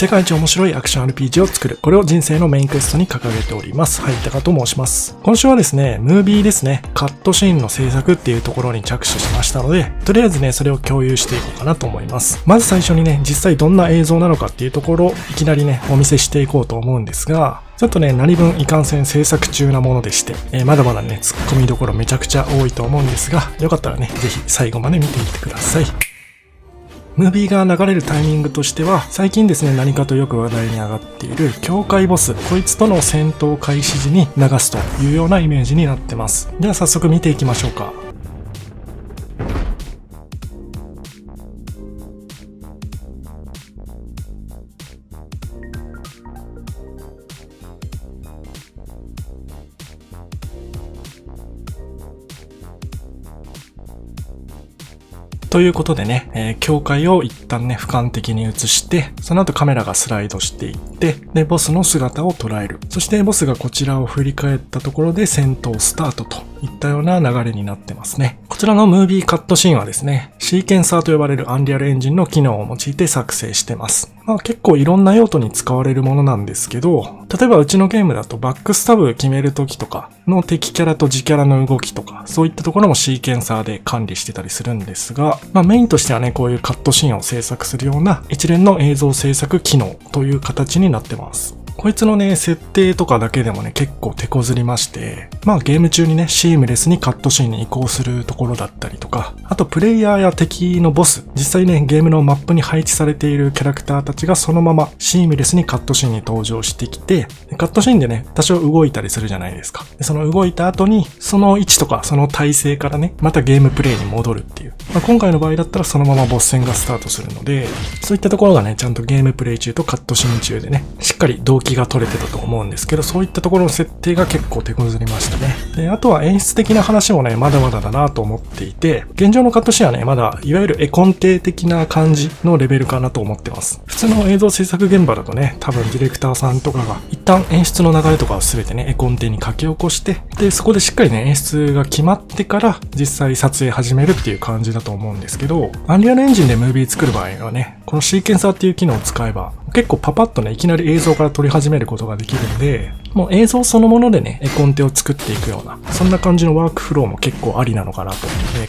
世界一面白いアクション RPG を作る。これを人生のメインクエストに掲げております。はい、タカと申します。今週はですね、ムービーですね、カットシーンの制作っていうところに着手しましたので、とりあえずね、それを共有していこうかなと思います。まず最初にね、実際どんな映像なのかっていうところをいきなりね、お見せしていこうと思うんですが、ちょっとね、何分いかんせん制作中なものでして、まだまだね、突っ込みどころめちゃくちゃ多いと思うんですが、よかったらね、ぜひ最後まで見ていってください。ムービーが流れるタイミングとしては、最近ですね、何かとよく話題に上がっている境界ボス、こいつとの戦闘開始時に流すというようなイメージになってます。では早速見ていきましょうか。ということでね、境界を一旦ね、俯瞰的に映して、その後カメラがスライドしていって、で、ボスの姿を捉える。そしてボスがこちらを振り返ったところで戦闘スタートといったような流れになってますね。こちらのムービーカットシーンはですね、シーケンサーと呼ばれるアンリアルエンジンの機能を用いて作成してます。結構いろんな用途に使われるものなんですけど、例えばうちのゲームだとバックスタブ決めるときとかの敵キャラと自キャラの動きとか、そういったところもシーケンサーで管理してたりするんですが、メインとしてはね、こういうカットシーンを制作するような一連の映像制作機能という形になってます。こいつのね、設定とかだけでもね、結構手こずりまして、ゲーム中にね、シームレスにカットシーンに移行するところだったりとか、あとプレイヤーや敵のボス、実際ね、ゲームのマップに配置されているキャラクターたちがそのままシームレスにカットシーンに登場してきて、カットシーンでね、多少動いたりするじゃないですか。でその動いた後に、その位置とかその体勢からね、またゲームプレイに戻るっていう。今回の場合だったらそのままボス戦がスタートするので、そういったところがね、ちゃんとゲームプレイ中とカットシーン中でね、しっかり動機が取れてたと思うんですけど、そういったところの設定が結構手こずりましたね。で、あとは演出的な話もね、まだまだだなと思っていて、現状のカットシーンはね、まだいわゆる絵コンテ的な感じのレベルかなと思ってます。普通の映像制作現場だとね、多分ディレクターさんとかが一旦演出の流れとかを全てね、絵コンテに書き起こして、で、そこでしっかりね、演出が決まってから実際撮影始めるっていう感じだと思うんですけど、アンリアルエンジンでムービー作る場合はね、このシーケンサーっていう機能を使えば、結構パパッとね、いきなり映像から撮り始めることができるんで、もう映像そのものでね、絵コンテを作っていくような、そんな感じのワークフローも結構ありなのかなと、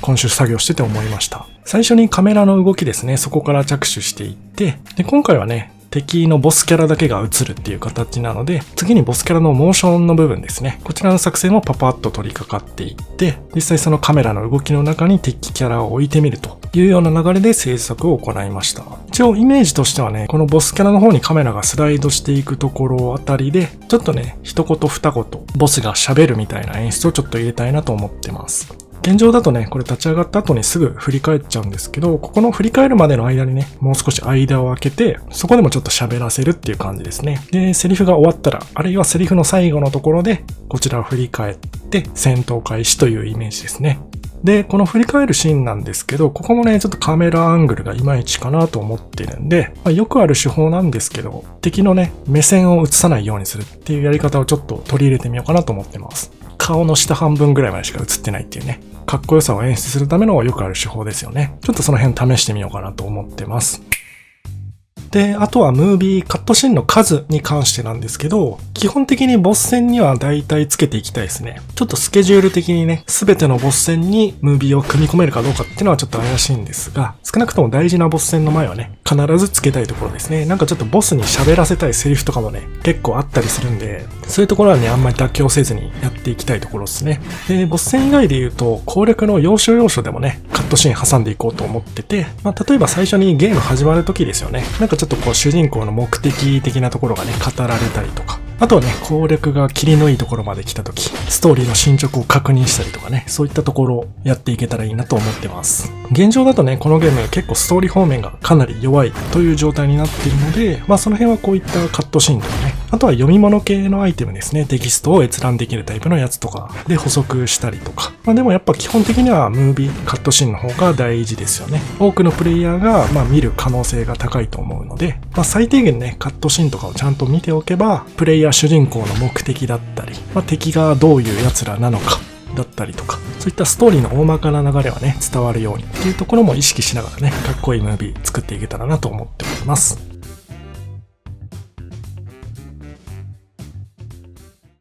今週作業してて思いました。最初にカメラの動きですね、そこから着手していって、で、今回はね、敵のボスキャラだけが映るっていう形なので、次にボスキャラのモーションの部分ですね。こちらの作成もパパッと取り掛かっていって、実際そのカメラの動きの中に敵キャラを置いてみるというような流れで制作を行いました。一応イメージとしてはね、このボスキャラの方にカメラがスライドしていくところあたりで、ちょっとね、一言二言、ボスが喋るみたいな演出をちょっと入れたいなと思ってます。現状だとね、これ立ち上がった後にすぐ振り返っちゃうんですけど、ここの振り返るまでの間にね、もう少し間を空けて、そこでもちょっと喋らせるっていう感じですね。で、セリフが終わったら、あるいはセリフの最後のところで、こちらを振り返って、戦闘開始というイメージですね。で、この振り返るシーンなんですけど、ここもね、ちょっとカメラアングルがいまいちかなと思ってるんで、よくある手法なんですけど、敵のね、目線を映さないようにするっていうやり方をちょっと取り入れてみようかなと思ってます。顔の下半分ぐらいまでしか映ってないっていうね。かっこよさを演出するためのよくある手法ですよね。ちょっとその辺試してみようかなと思ってます。で、あとはムービーカットシーンの数に関してなんですけど、基本的にボス戦には大体つけていきたいですね。ちょっとスケジュール的にね、すべてのボス戦にムービーを組み込めるかどうかっていうのはちょっと怪しいんですが、少なくとも大事なボス戦の前はね、必ずつけたいところですね。なんかちょっとボスに喋らせたいセリフとかもね、結構あったりするんで、そういうところはね、あんまり妥協せずにやっていきたいところですね。で、ボス戦以外で言うと、攻略の要所要所でもね、カットシーン挟んでいこうと思ってて、例えば最初にゲーム始まる時ですよね。なんかちょっとこう主人公の目的的なところがね、語られたりとか、あとはね、攻略がキリのいいところまで来た時、ストーリーの進捗を確認したりとかね、そういったところをやっていけたらいいなと思ってます。現状だとね、このゲーム結構ストーリー方面がかなり弱いという状態になっているので、その辺はこういったカットシーンとかね、あとは読み物系のアイテムですね、テキストを閲覧できるタイプのやつとかで補足したりとか。でもやっぱ基本的にはムービーカットシーンの方が大事ですよね。多くのプレイヤーが見る可能性が高いと思うので、最低限ね、カットシーンとかをちゃんと見ておけば、プレイヤー主人公の目的だったり、敵がどういう奴らなのかだったりとか、そういったストーリーの大まかな流れはね、伝わるようにっていうところも意識しながらね、かっこいいムービー作っていけたらなと思っております。